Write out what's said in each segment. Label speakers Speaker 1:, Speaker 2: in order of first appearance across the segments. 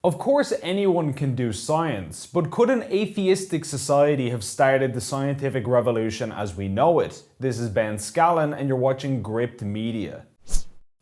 Speaker 1: Of course, anyone can do science, but could an atheistic society have started the scientific revolution as we know it? This is Ben Scallan, and you're watching Gript Media.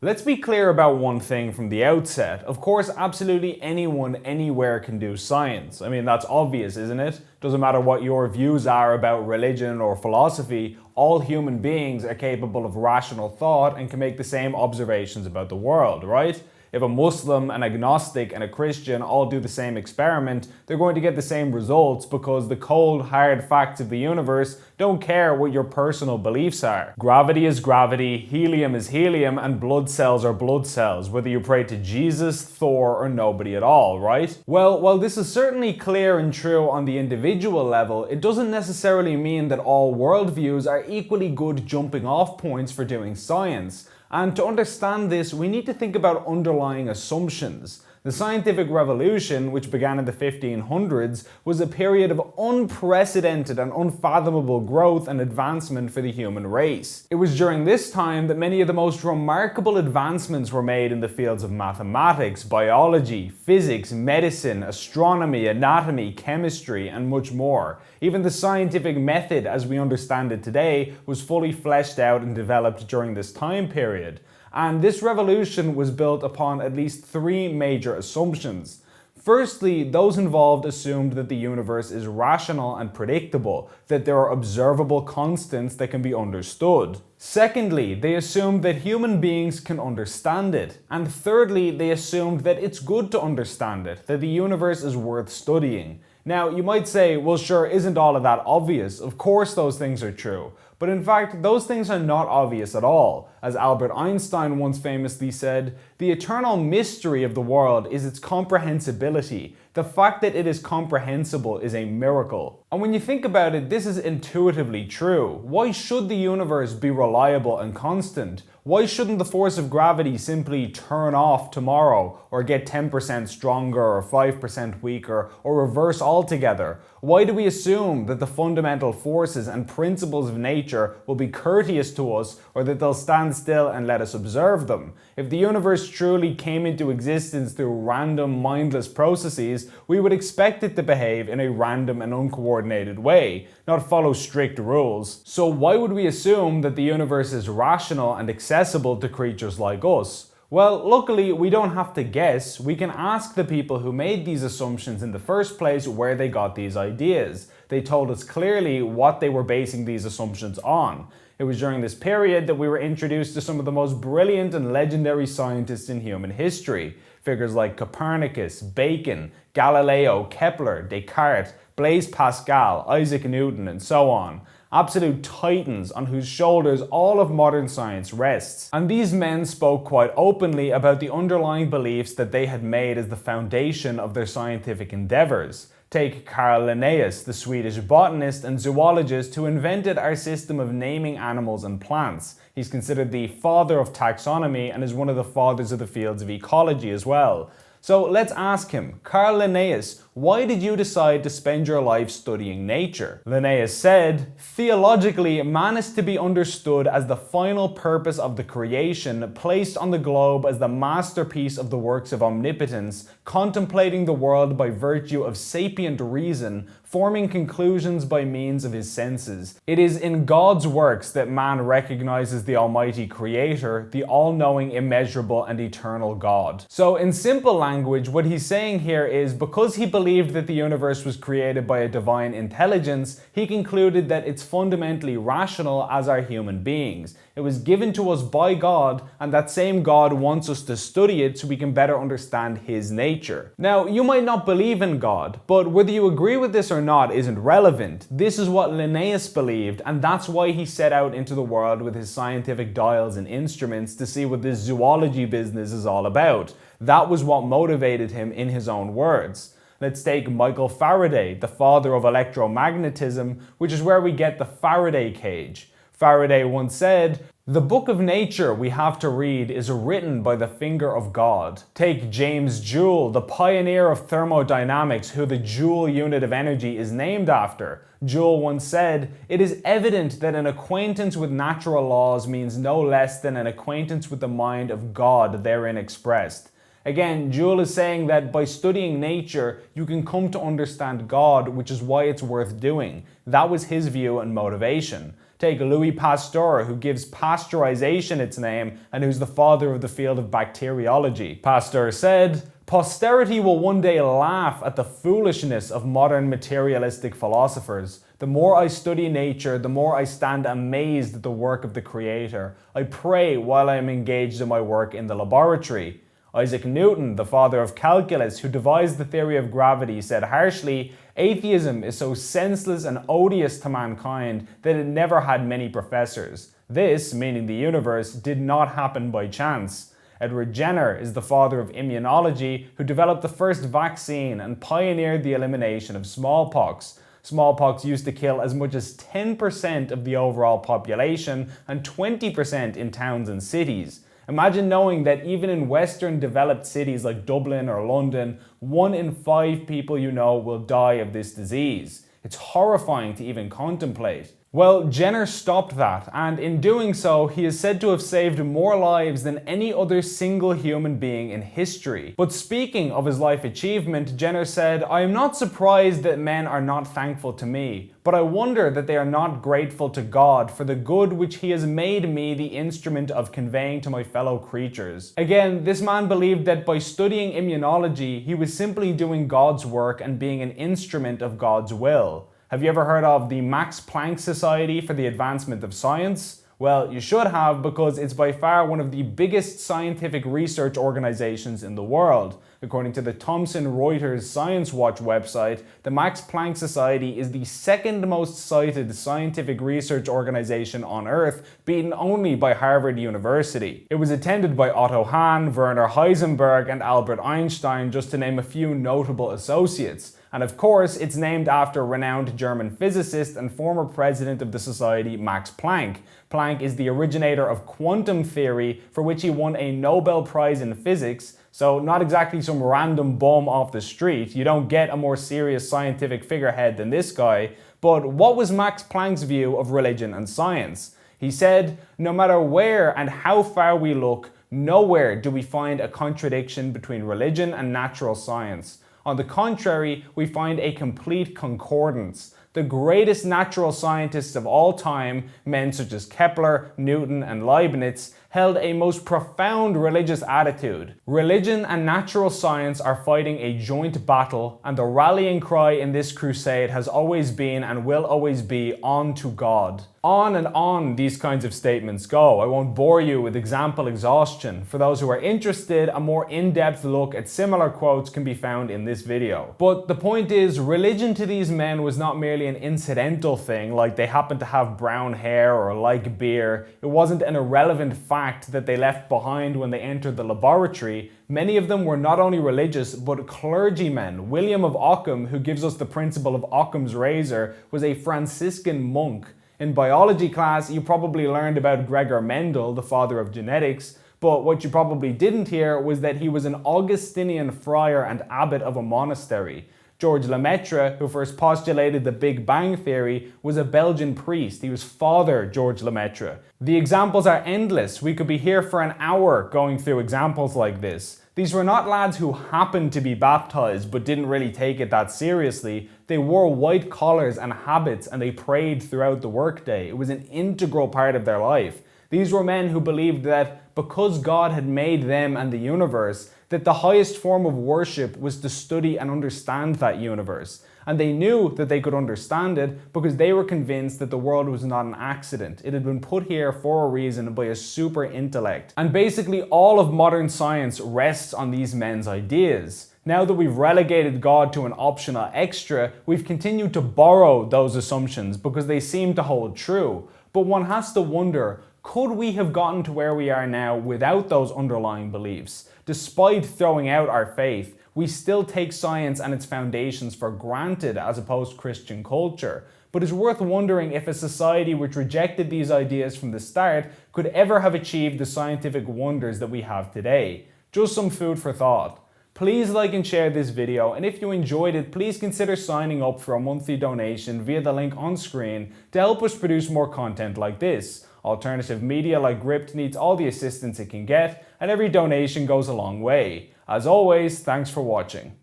Speaker 1: Let's be clear about one thing from the outset. Of course, absolutely anyone, anywhere can do science. I mean, that's obvious, isn't it? Doesn't matter what your views are about religion or philosophy, all human beings are capable of rational thought and can make the same observations about the world, right? If a Muslim, an agnostic, and a Christian all do the same experiment, they're going to get the same results because the cold, hard facts of the universe don't care what your personal beliefs are. Gravity is gravity, helium is helium, and blood cells are blood cells, whether you pray to Jesus, Thor, or nobody at all, right? Well, while this is certainly clear and true on the individual level, it doesn't necessarily mean that all worldviews are equally good jumping off points for doing science. And to understand this, we need to think about underlying assumptions. The scientific revolution, which began in the 1500s, was a period of unprecedented and unfathomable growth and advancement for the human race. It was during this time that many of the most remarkable advancements were made in the fields of mathematics, biology, physics, medicine, astronomy, anatomy, chemistry, and much more. Even the scientific method as we understand it today was fully fleshed out and developed during this time period. And this revolution was built upon at least three major assumptions. Firstly, those involved assumed that the universe is rational and predictable, that there are observable constants that can be understood. Secondly, they assumed that human beings can understand it. And thirdly, they assumed that it's good to understand it, that the universe is worth studying. Now, you might say, well, sure, isn't all of that obvious? Of course those things are true. But in fact, those things are not obvious at all. As Albert Einstein once famously said, the eternal mystery of the world is its comprehensibility. The fact that it is comprehensible is a miracle. And when you think about it, this is intuitively true. Why should the universe be reliable and constant? Why shouldn't the force of gravity simply turn off tomorrow, or get 10% stronger, or 5% weaker, or reverse altogether? Why do we assume that the fundamental forces and principles of nature will be courteous to us, or that they'll stand still and let us observe them? If the universe truly came into existence through random, mindless processes, we would expect it to behave in a random and uncoordinated way, not follow strict rules. So why would we assume that the universe is rational and accessible to creatures like us? Well, luckily, we don't have to guess. We can ask the people who made these assumptions in the first place where they got these ideas. They told us clearly what they were basing these assumptions on. It was during this period that we were introduced to some of the most brilliant and legendary scientists in human history. Figures like Copernicus, Bacon, Galileo, Kepler, Descartes, Blaise Pascal, Isaac Newton, and so on. Absolute titans on whose shoulders all of modern science rests. And these men spoke quite openly about the underlying beliefs that they had made as the foundation of their scientific endeavors. Take Carl Linnaeus, the Swedish botanist and zoologist who invented our system of naming animals and plants. He's considered the father of taxonomy and is one of the fathers of the fields of ecology as well. So let's ask him, Carl Linnaeus, why did you decide to spend your life studying nature? Linnaeus said, theologically, man is to be understood as the final purpose of the creation, placed on the globe as the masterpiece of the works of omnipotence, contemplating the world by virtue of sapient reason, forming conclusions by means of his senses. It is in God's works that man recognizes the Almighty Creator, the all-knowing, immeasurable, and eternal God. So in simple language, what he's saying here is because he believed that the universe was created by a divine intelligence, he concluded that it's fundamentally rational as are human beings. It was given to us by God, and that same God wants us to study it so we can better understand his nature. Now, you might not believe in God, but whether you agree with this or not isn't relevant. This is what Linnaeus believed, and that's why he set out into the world with his scientific dials and instruments to see what this zoology business is all about. That was what motivated him in his own words. Let's take Michael Faraday, the father of electromagnetism, which is where we get the Faraday cage. Faraday once said, "The book of nature we have to read is written by the finger of God." Take James Joule, the pioneer of thermodynamics, who the Joule unit of energy is named after. Joule once said, "It is evident that an acquaintance with natural laws means no less than an acquaintance with the mind of God therein expressed." Again, Joule is saying that by studying nature, you can come to understand God, which is why it's worth doing. That was his view and motivation. Take Louis Pasteur, who gives pasteurization its name and who's the father of the field of bacteriology. Pasteur said, "Posterity will one day laugh at the foolishness of modern materialistic philosophers. The more I study nature, the more I stand amazed at the work of the Creator. I pray while I am engaged in my work in the laboratory." Isaac Newton, the father of calculus, who devised the theory of gravity, said harshly, "Atheism is so senseless and odious to mankind that it never had many professors. This, meaning the universe, did not happen by chance." Edward Jenner is the father of immunology, who developed the first vaccine and pioneered the elimination of smallpox. Smallpox used to kill as much as 10% of the overall population and 20% in towns and cities. Imagine knowing that even in Western developed cities like Dublin or London, 1 in 5 people you know will die of this disease. It's horrifying to even contemplate. Well, Jenner stopped that, and in doing so, he is said to have saved more lives than any other single human being in history. But speaking of his life achievement, Jenner said, "I am not surprised that men are not thankful to me, but I wonder that they are not grateful to God for the good which he has made me the instrument of conveying to my fellow creatures." Again, this man believed that by studying immunology, he was simply doing God's work and being an instrument of God's will. Have you ever heard of the Max Planck Society for the Advancement of Science? Well, you should have, because it's by far one of the biggest scientific research organizations in the world. According to the Thomson Reuters Science Watch website, the Max Planck Society is the second most cited scientific research organization on Earth, beaten only by Harvard University. It was attended by Otto Hahn, Werner Heisenberg, and Albert Einstein, just to name a few notable associates. And of course, it's named after renowned German physicist and former president of the society, Max Planck. Planck is the originator of quantum theory, for which he won a Nobel Prize in physics, so not exactly some random bum off the street. You don't get a more serious scientific figurehead than this guy. But what was Max Planck's view of religion and science? He said, "No matter where and how far we look, nowhere do we find a contradiction between religion and natural science. On the contrary, we find a complete concordance. The greatest natural scientists of all time, men such as Kepler, Newton, and Leibniz, held a most profound religious attitude. Religion and natural science are fighting a joint battle, and the rallying cry in this crusade has always been and will always be, on to God." On and on these kinds of statements go. I won't bore you with example exhaustion. For those who are interested, a more in-depth look at similar quotes can be found in this video. But the point is, religion to these men was not merely an incidental thing, like they happened to have brown hair or like beer. It wasn't an irrelevant fact that they left behind when they entered the laboratory. Many of them were not only religious, but clergymen. William of Ockham, who gives us the principle of Occam's razor, was a Franciscan monk. In biology class, you probably learned about Gregor Mendel, the father of genetics, but what you probably didn't hear was that he was an Augustinian friar and abbot of a monastery. George Lemaitre, who first postulated the Big Bang Theory, was a Belgian priest. He was Father George Lemaitre. The examples are endless. We could be here for an hour going through examples like this. These were not lads who happened to be baptized but didn't really take it that seriously. They wore white collars and habits and they prayed throughout the workday. It was an integral part of their life. These were men who believed that because God had made them and the universe, that the highest form of worship was to study and understand that universe. And they knew that they could understand it because they were convinced that the world was not an accident. It had been put here for a reason by a super intellect. And basically all of modern science rests on these men's ideas. Now that we've relegated God to an optional extra, we've continued to borrow those assumptions because they seem to hold true. But one has to wonder, could we have gotten to where we are now without those underlying beliefs? Despite throwing out our faith, we still take science and its foundations for granted as a post-Christian culture. But it's worth wondering if a society which rejected these ideas from the start could ever have achieved the scientific wonders that we have today. Just some food for thought. Please like and share this video, and if you enjoyed it, please consider signing up for a monthly donation via the link on screen to help us produce more content like this. Alternative media like Gript needs all the assistance it can get, and every donation goes a long way. As always, thanks for watching.